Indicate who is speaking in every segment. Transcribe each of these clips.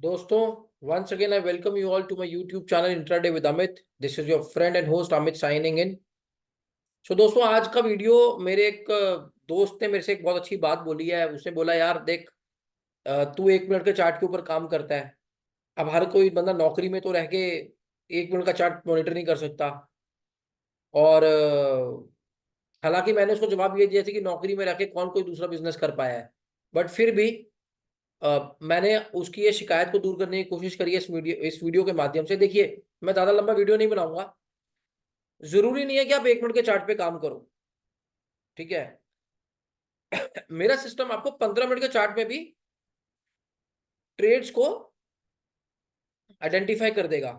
Speaker 1: दोस्तों, once again I welcome you all to my YouTube channel Intraday with Amit. This is your friend and host Amit signing in. So दोस्तों, आज का video मेरे एक दोस्त ने मेरे से एक बहुत अच्छी बात बोली है। उसने बोला, यार देख, तू 1 मिनट के चार्ट के ऊपर काम करता है। अब हर कोई बंदा नौकरी में तो रह के 1 मिनट का चार्ट मॉनिटर नहीं कर सकता। और हालांकि मैंने उसको जवाब ये दिया था कि नौकरी में रह के कौन कोई दूसरा बिजनेस कर पाया है, बट फिर भी मैंने उसकी ये शिकायत को दूर करने की कोशिश करी है इस वीडियो के माध्यम से। देखिए, मैं ज्यादा लंबा वीडियो नहीं बनाऊंगा। जरूरी नहीं है कि आप 1 मिनट के चार्ट पे काम करो, ठीक है। मेरा सिस्टम आपको 15 मिनट के चार्ट में भी ट्रेड्स को आइडेंटिफाई कर देगा,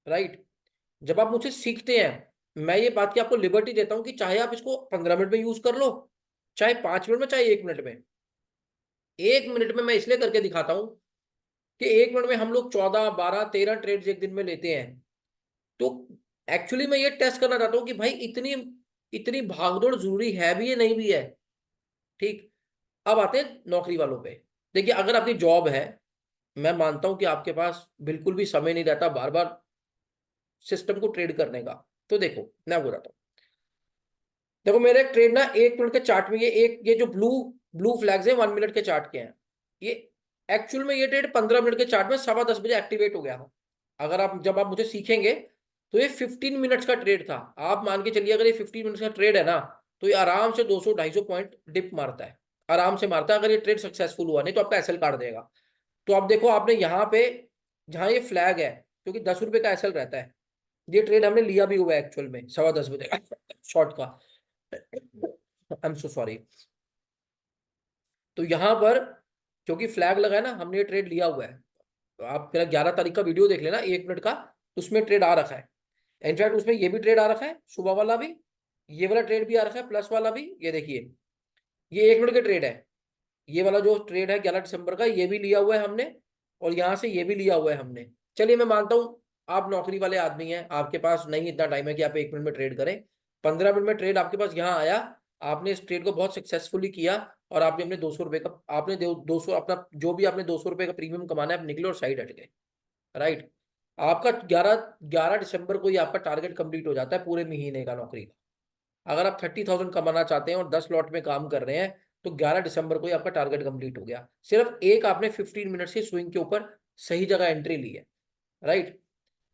Speaker 1: राइट। जब आप मुझसे सीखते हैं, मैं ये बात की आपको लिबर्टी देता हूं कि चाहे आप इसको 15 मिनट में यूज कर लो, चाहे 5 मिनट में, चाहे 1 मिनट में। 1 मिनट में मैं इसलिए करके दिखाता हूं कि 1 मिनट में हम लोग 14, 12, 13 ट्रेड्स एक दिन में लेते हैं। तो एक्चुअली मैं ये टेस्ट करना चाहता हूं कि भाई इतनी इतनी भागदौड़ जरूरी है भी है, नहीं भी है, ठीक। अब आते हैं नौकरी वालों पे। देखिए, अगर आपकी जॉब है, मैं मानता हूं कि आपके पास बिल्कुल भी समय नहीं रहता बार बार सिस्टम को ट्रेड करने का। तो देखो, मैं बताता हूं। देखो, मेरा एक ट्रेड ना 1 मिनट के चार्ट में, ये जो ब्लू ब्लू फ्लैग्स है 1 मिनट के चार्ट के हैं। ये एक्चुअल में ये ट्रेड 15 मिनट के चार्ट में 10:15 बजे एक्टिवेट हो गया था। अगर आप जब आप मुझे सीखेंगे तो ये 15 मिनट्स का ट्रेड था। आप मान के चलिए, अगर ये 15 मिनट्स का ट्रेड है ना, तो ये आराम से 200-250 पॉइंट डिप मारता है, आराम से मारता है। अगर ये ट्रेड सक्सेसफुल हुआ, नहीं तो आपका एसएल काट देगा। तो आप देखो, आपने यहाँ पे जहां ये फ्लैग है, क्योंकि 10 रुपए का एसएल रहता है, ये ट्रेड हमने लिया भी हुआ है एक्चुअल में 10:15 बजे का शॉर्ट का। I am so sorry. तो यहां पर क्योंकि फ्लैग लगा है ना, हमने ये ट्रेड लिया हुआ है। तो आप मेरा 11 तारीख का वीडियो देख लेना, 1 मिनट का। उसमें ट्रेड आ रखा है। इनफैक्ट उसमें ये भी ट्रेड आ रखा है, सुबह वाला भी। ये वाला ट्रेड भी आ रखा है, प्लस वाला भी। ये देखिए, ये 1 मिनट के ट्रेड है। ये वाला जो ट्रेड है 11 दिसंबर का, ये भी लिया हुआ है हमने। और यहां से ये भी लिया हुआ है हमने। चलिए, मैं मानता हूं आप नौकरी वाले आदमी हैं, आपके पास नहीं इतना टाइम है कि आप 1 मिनट में ट्रेड करें। 15 मिनट में ट्रेड आपके पास यहाँ आया। आपने इस ट्रेड को बहुत सक्सेसफुली किया, और आपने अपने 200 रुपए का, आपने 200 अपना जो भी आपने 200 रुपए का प्रीमियम कमाना है, आप निकले और साइड हट गए, राइट। आपका 11 दिसंबर को ही आपका टारगेट कंप्लीट हो जाता है पूरे महीने का नौकरी का। अगर आप 30,000 कमाना चाहते हैं और 10 लॉट में काम कर रहे हैं, तो 11 दिसंबर को ही आपका टारगेट कंप्लीट हो गया। सिर्फ एक आपने 15 मिनट्स की स्विंग के ऊपर सही जगह एंट्री ली है, राइट।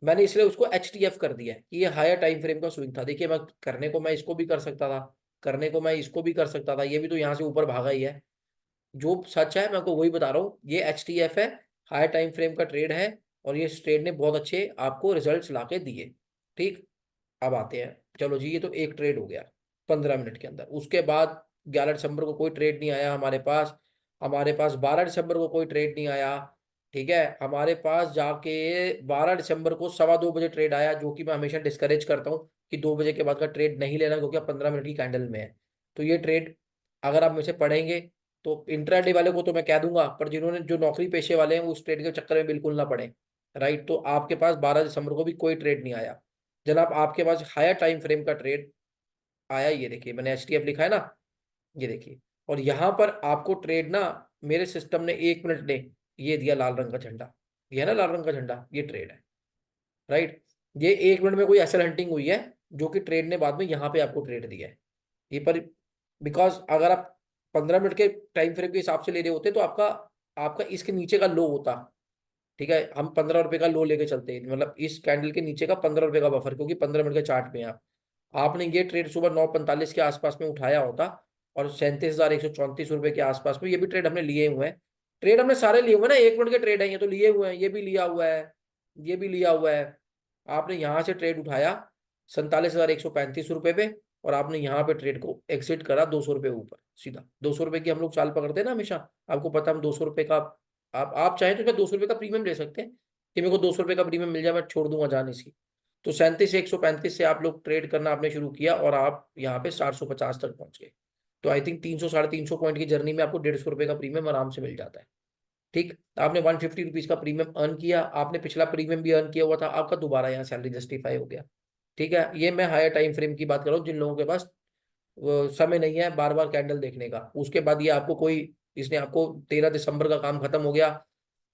Speaker 1: मैंने इसलिए उसको HTF कर दिया है कि ये हायर टाइम फ्रेम का स्विंग था। देखिए, मैं इसको भी कर सकता था, करने को मैं इसको भी कर सकता था, ये भी तो यहाँ से ऊपर भागा ही है। जो सच है मैं आपको वही बता रहा हूँ, ये HTF है, हाई टाइम फ्रेम का ट्रेड है। और ये ट्रेड ने बहुत अच्छे आपको रिजल्ट्स ला के दिए, ठीक। अब आते हैं, चलो जी, ये तो एक ट्रेड हो गया 15 मिनट के अंदर। उसके बाद 11 दिसंबर को कोई ट्रेड नहीं आया हमारे पास 12 दिसंबर को कोई ट्रेड नहीं आया, ठीक है। हमारे पास जाके 12 दिसंबर को 2:15 बजे ट्रेड आया, जो कि मैं हमेशा डिस्करेज करता हूँ कि 2 बजे के बाद का ट्रेड नहीं लेना, क्योंकि आप 15 मिनट की कैंडल में है। तो ये ट्रेड, अगर आप मुझे पढ़ेंगे, तो इंट्राडे वाले को तो मैं कह दूंगा, पर जिन्होंने जो नौकरी पेशे वाले हैं वो उस ट्रेड के चक्कर में बिल्कुल ना पड़े, राइट। तो आपके पास 12 दिसंबर को भी कोई ट्रेड नहीं आया जनाब। आपके पास हायर टाइम फ्रेम का ट्रेड आया, ये देखिए, मैंने HTF लिखा है ना, ये देखिए। और यहां पर आपको ट्रेड ना, मेरे सिस्टम ने 1 मिनट ने ये दिया लाल रंग का झंडा। ये है ना लाल रंग का झंडा, ये ट्रेड है, राइट। ये 1 मिनट में कोई एसल हंटिंग हुई है, जो कि ट्रेड ने बाद में यहाँ पे आपको ट्रेड दिया है। ये पर बिकॉज अगर आप 15 मिनट के टाइम फ्रेम के हिसाब से ले रहे होते, तो आपका आपका इसके नीचे का लो होता, ठीक है। हम 15 रुपए का लो लेके चलते हैं, मतलब इस कैंडल के नीचे का 15 रुपए का बफर, क्योंकि 15 मिनट के चार्ट में आप आपने ये ट्रेड सुबह 9:45 के आसपास में उठाया होता, और 37,134 रुपए के आसपास में। ये भी ट्रेड हमने लिए हुए हैं। ट्रेड हमने सारे लिए हुए हैं ना, 1 मिनट के ट्रेड है, ये तो लिए हुए हैं, ये भी लिया हुआ है, ये भी लिया हुआ है। आपने यहां से ट्रेड उठाया 47,135 रुपए पे, और आपने यहाँ पे ट्रेड को एग्जिट करा 200 रुपए ऊपर सीधा। 200 रुपए की हम लोग चाल पकड़ते हैं ना हमेशा, आपको पता, हम 200 रुपए का, आप चाहें तो इसमें 200 रुपए का प्रीमियम ले सकते हैं कि मेरे को 200 रुपए का प्रीमियम मिल जाए, मैं छोड़ दूंगा जान इसकी। तो 37,135 से आप लोग ट्रेड करना आपने शुरू किया, और आप यहाँ पे 450 तक पहुंच गए। तो आई थिंक 300-350 पॉइंट की जर्नी में आपको 150 रुपए का प्रीमियम आराम से मिल जाता है, ठीक। आपने 150 रुपीज का प्रीमियम अर्न किया, आपने पिछला प्रीमियम भी अर्न किया हुआ था, आपका दोबारा यहाँ सैलरी जस्टिफाई हो गया, ठीक है। ये मैं हायर टाइम फ्रेम की बात कर रहा हूँ, जिन लोगों के पास समय नहीं है बार बार कैंडल देखने का। उसके बाद ये आपको कोई, इसने आपको 13 दिसंबर का काम खत्म हो गया,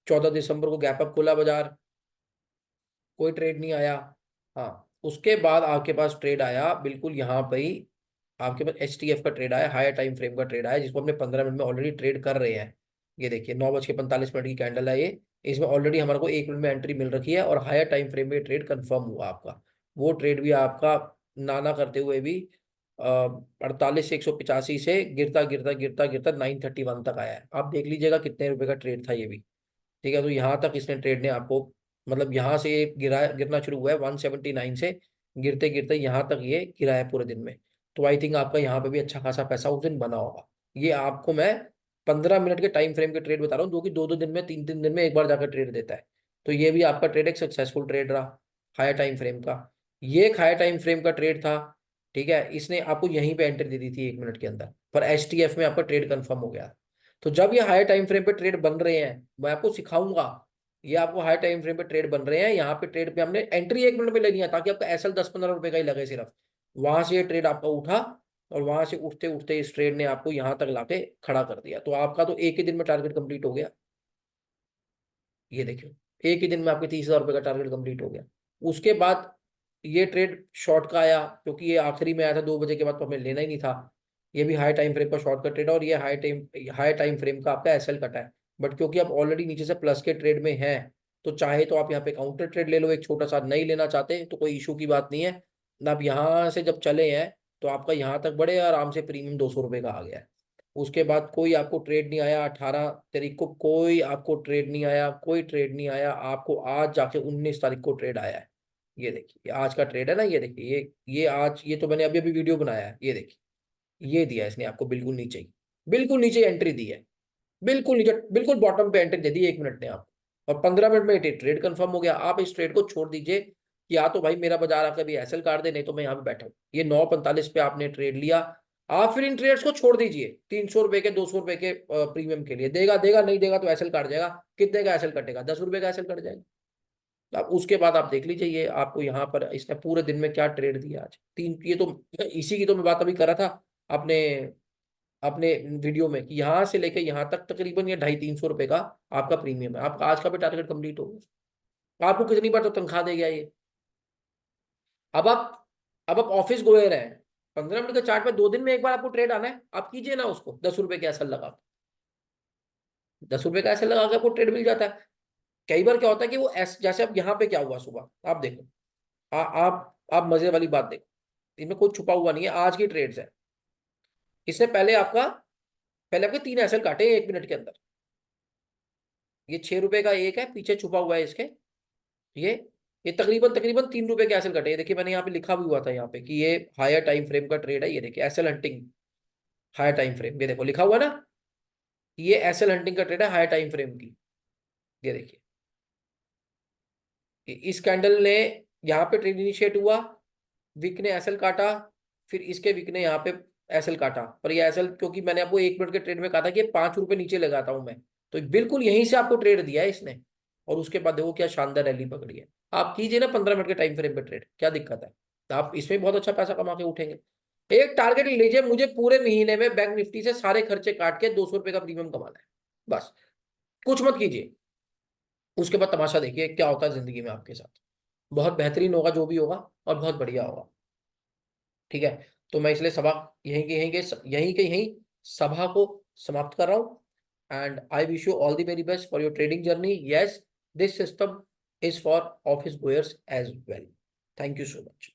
Speaker 1: 14 दिसंबर को गैप अप खुला बाजार, कोई ट्रेड नहीं आया। हाँ, उसके बाद आपके पास ट्रेड आया बिल्कुल यहाँ पे ही, आपके पास HTF का ट्रेड आया, हायर टाइम फ्रेम का ट्रेड आया, जिसको हमने 15 मिनट में ऑलरेडी ट्रेड कर रहे हैं। ये देखिए 9:45 की कैंडल है ये, इसमें ऑलरेडी हमारे को 1 मिनट में एंट्री मिल रखी है और हायर टाइम फ्रेम में ट्रेड कंफर्म हुआ आपका। वो ट्रेड भी आपका नाना करते हुए भी 48 से 185 से गिरता गिरता गिरता गिरता 931 तक आया है। आप देख लीजिएगा कितने रुपए का ट्रेड था ये भी। ठीक है, तो यहाँ तक इसने ट्रेड ने आपको, मतलब यहाँ से ये गिरना शुरू हुआ है 179 से, गिरते गिरते यहाँ तक ये गिरा है पूरे दिन में। तो आई थिंक आपका यहाँ पे भी अच्छा खासा पैसा उस दिन बना होगा। ये आपको मैं 15 मिनट के टाइम फ्रेम के ट्रेड बता रहा हूँ, जो कि 2-2 दिन में 3-3 दिन में एक बार जाकर ट्रेड देता है। तो ये भी आपका ट्रेड एक सक्सेसफुल ट्रेड रहा हायर टाइम फ्रेम का। ये एक हायर टाइम फ्रेम का ट्रेड था। ठीक है, इसने आपको यहीं पे एंट्री दे दी थी 1 मिनट के अंदर, पर HTF में आपका ट्रेड कंफर्म हो गया। तो जब ये हायर टाइम फ्रेम पे ट्रेड बन रहे हैं, मैं आपको सिखाऊंगा, ये आपको हायर टाइम फ्रेम पे ट्रेड बन रहे हैं, यहाँ पे ट्रेड पे हमने एंट्री 1 मिनट में लेनी है, ताकि आपका SL 10-15 रुपए का ही लगे सिर्फ। वहां से ये ट्रेड आपका उठा और वहां से उठते उठते इस ट्रेड ने आपको यहाँ तक लाके खड़ा कर दिया। तो आपका तो एक ही दिन में टारगेट कंप्लीट हो गया। ये देखियो, एक ही दिन में आपके 30,000 रुपए का टारगेट कंप्लीट हो गया। उसके बाद ये ट्रेड शॉर्ट का आया, क्योंकि ये आखिरी में आया था 2 बजे के बाद, तो हमें लेना ही नहीं था। ये भी हाई टाइम फ्रेम का शॉर्ट का ट्रेड है, और ये हाई टाइम फ्रेम का आपका SL कटा है। बट क्योंकि आप ऑलरेडी नीचे से प्लस के ट्रेड में हैं, तो चाहे तो आप यहाँ पे काउंटर ट्रेड ले लो एक छोटा सा, नहीं लेना चाहते तो कोई इशू की बात नहीं है। आप यहाँ से जब चले हैं तो आपका यहाँ तक बड़े आराम से प्रीमियम 200 रुपये का आ गया है। उसके बाद कोई आपको ट्रेड नहीं आया 18 तारीख को, कोई आपको ट्रेड नहीं आया, कोई ट्रेड नहीं आया आपको। आज जाके 19 तारीख को ट्रेड आया है। ये देखिए आज का ट्रेड है ना, ये देखिए, ये आज, ये तो मैंने अभी अभी वीडियो बनाया है। ये देखिए, ये दिया इसने आपको बिल्कुल नीचे ही, बिल्कुल नीचे एंट्री दी है, बिल्कुल नीचे, बिल्कुल बॉटम पे एंट्री दे दी 1 मिनट ने आपको, और 15 मिनट में ट्रेड कंफर्म हो गया। आप इस ट्रेड को छोड़ दीजिए कि या तो भाई मेरा बाजार आकर भी SL काट दे, नहीं तो मैं यहाँ पे बैठा हूँ। ये 9:45 पे आपने ट्रेड लिया, आप फिर इन ट्रेड्स को छोड़ दीजिए। 300 रुपए के, 200 रुपए के प्रीमियम के लिए देगा देगा, नहीं देगा तो SL काट जाएगा। कितने का SL कटेगा? 10 रुपए का SL कट जाएगा। अब उसके बाद आप देख लीजिए, ये आपको यहाँ पर इसने पूरे दिन में क्या ट्रेड दिया आज। तीन, ये तो इसी की तो मैं बात अभी कर रहा था अपने अपने वीडियो में, कि यहाँ से लेकर यहाँ तक तकरीबन ये 250-300 रुपए का आपका प्रीमियम है। आपका आज का भी टारगेट कंप्लीट हो गया। आपको कितनी बार तो तनख्वाह दे गया ये। अब आप अब आप ऑफिस गोयर हैं, 15 मिनट के चार्ट में 2 दिन में एक बार आपको ट्रेड आना है, आप कीजिए ना उसको। 10 रुपए के SL लगा, 10 रुपए का SL लगा के आपको ट्रेड मिल जाता है। कई बार क्या होता है कि वो जैसे अब यहाँ पे क्या हुआ सुबह, आप देखो, आप मजे वाली बात देखो, इनमें कुछ छुपा हुआ नहीं है, आज की ट्रेड्स है। इसने पहले आपके 3 SL काटे 1 मिनट के अंदर। ये 6 रुपए का एक है, पीछे छुपा हुआ है इसके, ये ये तकरीबन तकरीबन 3 रुपए के SL कटे। ये देखिए, मैंने यहाँ पे लिखा भी हुआ था यहाँ पे कि ये हायर टाइम फ्रेम का ट्रेड है। ये देखिए SL hunting, higher time frame, ये देखो लिखा हुआ ना, ये SL हंटिंग का ट्रेड है हायर टाइम फ्रेम की। ये देखिए, इस कैंडल ने यहाँ पे ट्रेड इनिशिएट हुआ, विक ने SL काटा, फिर इसके विक ने यहाँ पे SL काटा। पर ये SL, क्योंकि मैंने आपको 1 मिनट के ट्रेड में कहा था कि 5 रुपए नीचे लगाता हूं मैं, तो बिल्कुल यहीं से आपको ट्रेड दिया है इसने। और उसके बाद देखो क्या शानदार रैली पकड़ी है। आप कीजिए ना 15 मिनट के टाइम फ्रेम पे ट्रेड, क्या दिक्कत है? तो आप इसमें बहुत अच्छा पैसा कमा के उठेंगे। एक टारगेट लीजिए, मुझे पूरे महीने में बैंक निफ्टी से सारे खर्चे काट के 200 रुपए का प्रीमियम कमाना है, बस। कुछ मत कीजिए, उसके बाद तमाशा देखिए क्या होता है जिंदगी में आपके साथ। बहुत बेहतरीन होगा जो भी होगा, और बहुत बढ़िया होगा। ठीक है, तो मैं इसलिए सभा यहीं के यहीं सभा को समाप्त कर रहा हूं। And I wish you all the very best for your trading journey. Yes, this system is for office goers as well. Thank you so much.